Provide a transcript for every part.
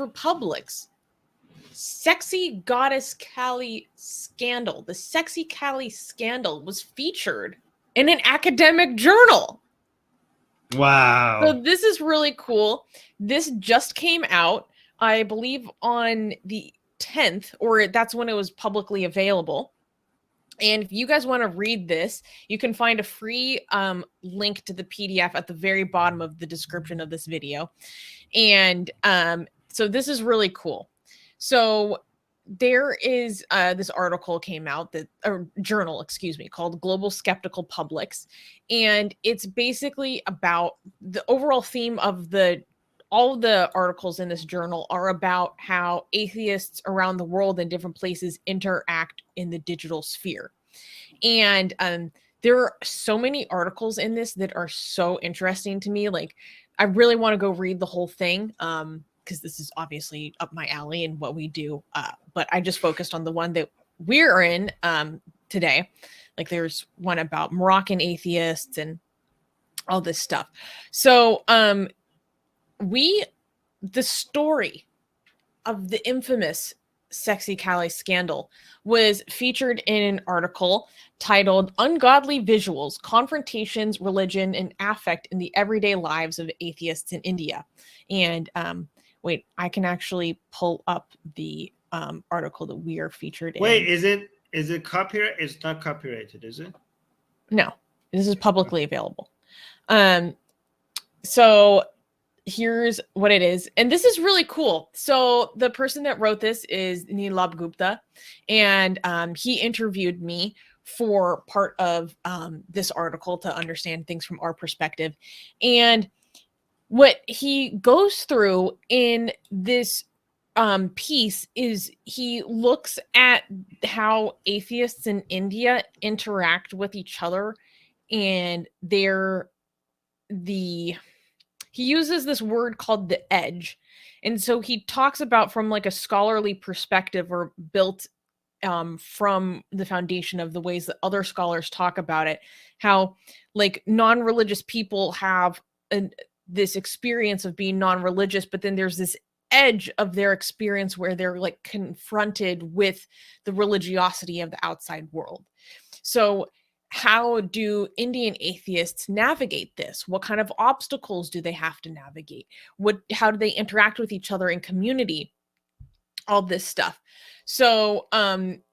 Republic's Sexy Goddess Kali scandal. The Sexy Kali scandal was featured in an academic journal. Wow. So this is really cool. This just came out, I believe, on the 10th, or that's when it was publicly available. And if you guys want to read this, you can find a free link to the PDF at the very bottom of the description of this video. And so this is really cool. So there is this article came out or journal, excuse me, called Global Skeptical Publics. And it's basically about the overall theme of all the articles in this journal are about how atheists around the world in different places interact in the digital sphere. And there are so many articles in this that are so interesting to me. Like, I really want to go read the whole thing because this is obviously up my alley and what we do. But I just focused on the one that we're in today. Like, there's one about Moroccan atheists and all this stuff. So the story of the infamous Sexy Kali scandal was featured in an article titled Ungodly Visuals, Confrontations, Religion, and Affect in the Everyday Lives of Atheists in India. And wait, I can actually pull up the article that we are featured in. Wait, is it copyright? It's not copyrighted, is it? No, this is publicly available. So here's what it is. And this is really cool. So the person that wrote this is Nilab Gupta, and he interviewed me for part of this article to understand things from our perspective. And what he goes through in this piece is he looks at how atheists in India interact with each other, and he uses this word called the edge. And so he talks about from like a scholarly perspective, or built from the foundation of the ways that other scholars talk about it, how like non-religious people have this experience of being non-religious, but then there's this edge of their experience where they're like confronted with the religiosity of the outside world. So how do Indian atheists navigate this? What kind of obstacles do they have to navigate? How do they interact with each other in community? All this stuff. So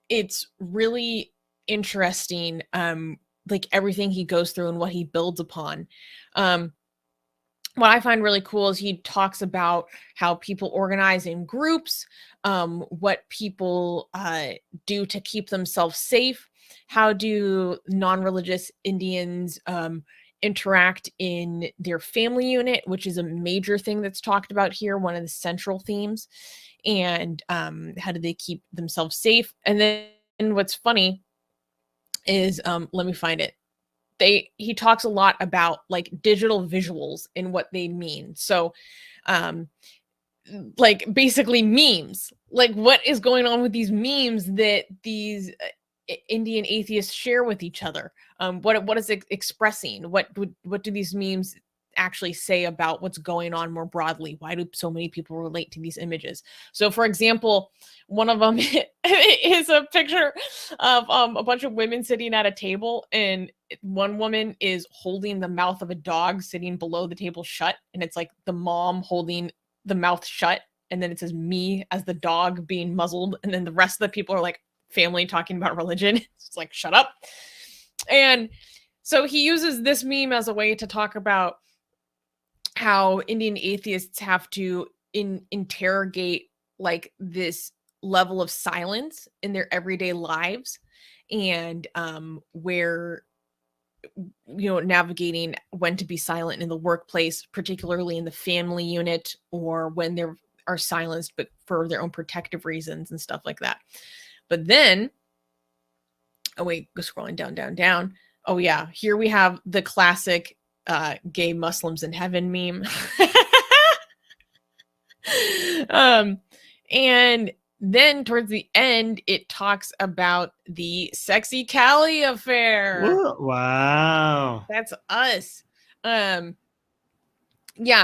it's really interesting, like everything he goes through and what he builds upon. What I find really cool is he talks about how people organize in groups, what people do to keep themselves safe. How do non-religious Indians interact in their family unit, which is a major thing that's talked about here, one of the central themes. And how do they keep themselves safe? And then what's funny is, let me find it. He talks a lot about like digital visuals and what they mean. So like basically memes, like what is going on with these memes that these Indian atheists share with each other? What is it expressing? What do these memes actually say about what's going on more broadly? Why do so many people relate to these images? So for example, one of them is a picture of a bunch of women sitting at a table, and one woman is holding the mouth of a dog sitting below the table shut, and it's like the mom holding the mouth shut, and then it says me as the dog being muzzled, and then the rest of the people are like family talking about religion. It's like, shut up. And so he uses this meme as a way to talk about how Indian atheists have to interrogate like this level of silence in their everyday lives, and where, you know, navigating when to be silent in the workplace, particularly in the family unit, or when they are silenced but for their own protective reasons and stuff like that. But then, oh wait, go scrolling down. Oh yeah, here we have the classic gay Muslims in heaven meme. And then towards the end, it talks about the Sexy Kali affair. Wow. That's us. Yeah,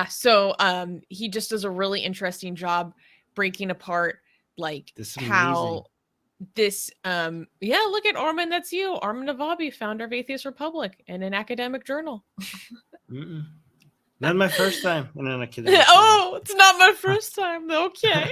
so he just does a really interesting job breaking apart like This is how this look at Armin, that's you. Armin Navabi, founder of Atheist Republic and an academic journal. Mm-mm. Not my first time in an academic. Oh, it's not my first time. Okay.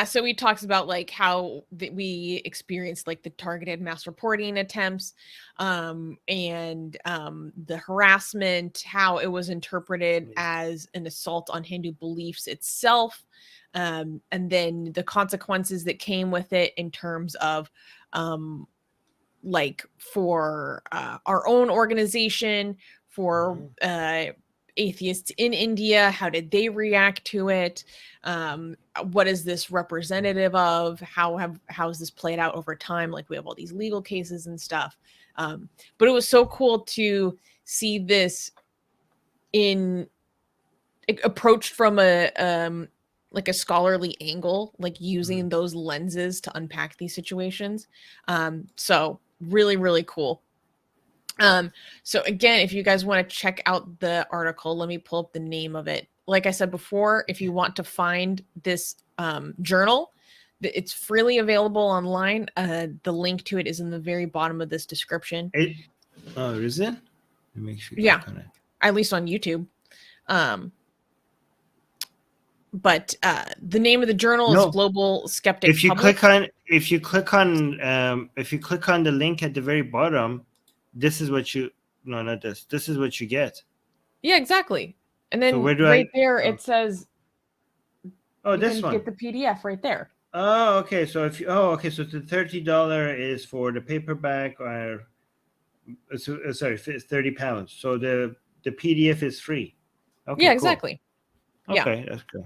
So he talks about like how we experienced like the targeted mass reporting attempts, and the harassment, how it was interpreted as an assault on Hindu beliefs itself, and then the consequences that came with it in terms of like for our own organization, for atheists in India, how did they react to it? What is this representative of? How is this played out over time? Like we have all these legal cases and stuff. But it was so cool to see this approached from a like a scholarly angle, like using those lenses to unpack these situations. So really, really cool. So again, if you guys want to check out the article, let me pull up the name of it. Like I said before, if you want to find this journal, it's freely available online. The link to it is in the very bottom of this description. Is it? Make sure yeah, at least on YouTube. But the name of the journal is Global Skeptic If you Public. click on the link at the very bottom, this is what you this is what you get. Yeah, exactly. And then there it says this one. Get the PDF right there. Oh, okay. So if you so the $30 is for the paperback, or sorry, £30. So the PDF is free. Okay. Yeah, exactly. Cool. Okay, that's good.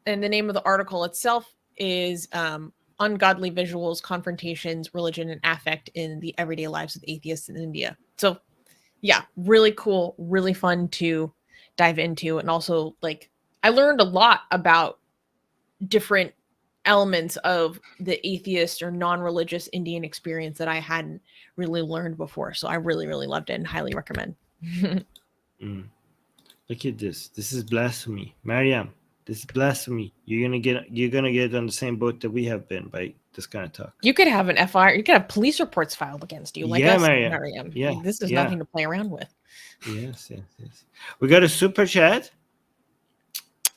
And the name of the article itself is Ungodly Visuals, Confrontations, Religion, and Affect in the Everyday Lives of Atheists in India. So yeah, really cool, really fun to dive into. And also, like, I learned a lot about different elements of the atheist or non-religious Indian experience that I hadn't really learned before. So I really, really loved it and highly recommend. Look at this. This is blasphemy. Mariam, this is blasphemy. You're gonna get on the same boat that we have been by this kind of talk. You could have an FIR. You could have police reports filed against you. Like us, Mariam. Yeah, this is nothing to play around with. Yes. We got a super chat.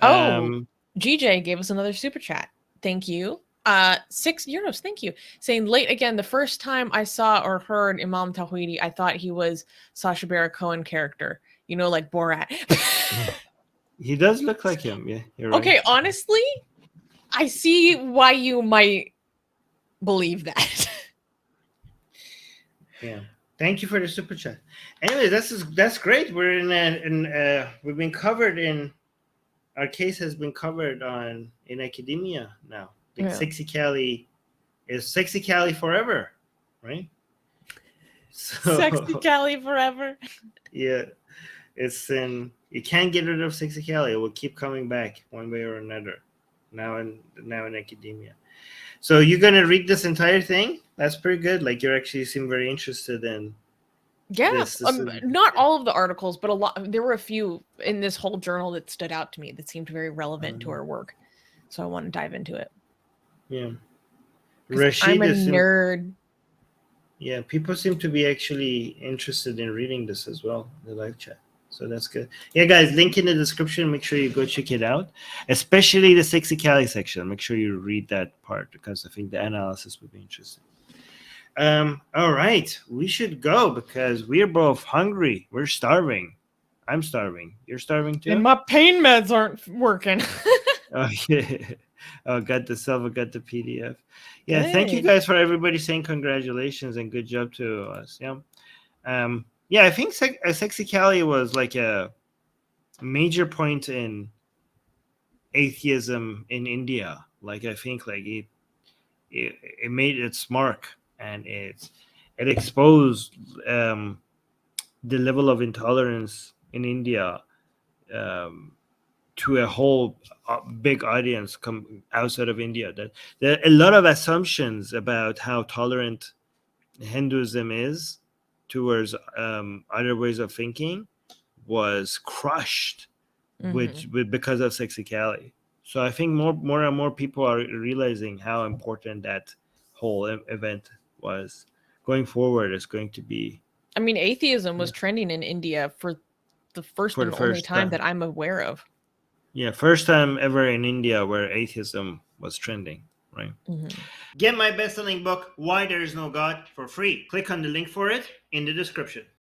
GJ gave us another super chat. Thank you. €6. Thank you. Saying late again. The first time I saw or heard Imam Tawhidi, I thought he was Sacha Baron Cohen character. You know, like Borat. He does look like him. Yeah, you're right. Okay, honestly, I see why you might believe that. Yeah. Thank you for the super chat. Anyway, that's great. We're we've been covered in. Our case has been covered in academia now. Sexy Cali is Sexy Cali forever, right? So, Sexy Cali forever. Yeah, you can't get rid of Sexy Cali. It will keep coming back one way or another. Now in academia. So you're gonna read this entire thing? That's pretty good. Like you actually seem very interested in. Yeah, not all of the articles, but a lot. There were a few in this whole journal that stood out to me that seemed very relevant to our work. So I want to dive into it. Yeah, I'm a nerd. Yeah, people seem to be actually interested in reading this as well, the live chat. So that's good. Yeah, guys, link in the description. Make sure you go check it out, especially the Sexy Cali section. Make sure you read that part because I think the analysis would be interesting. All right, we should go because we're both hungry. We're starving. I'm starving. You're starving too? And my pain meds aren't working. Oh, yeah. Oh, got the PDF. Yeah, good. Thank you guys for everybody saying congratulations and good job to us. Yeah. I think Sexy Cali was like a major point in atheism in India. Like I think like it made its mark. And it exposed the level of intolerance in India to a whole big audience outside of India. That there are a lot of assumptions about how tolerant Hinduism is towards other ways of thinking was crushed Mhm. with because of Sexicali. So I think more and more people are realizing how important that whole event was. Going forward, it's going to be I mean, atheism was trending in India for the first for the and only first time time. that I'm aware of. Yeah, first time ever in India where atheism was trending, right? Mhm. Get my best-selling book, Why There Is No God, for free. Click on the link for it in the description.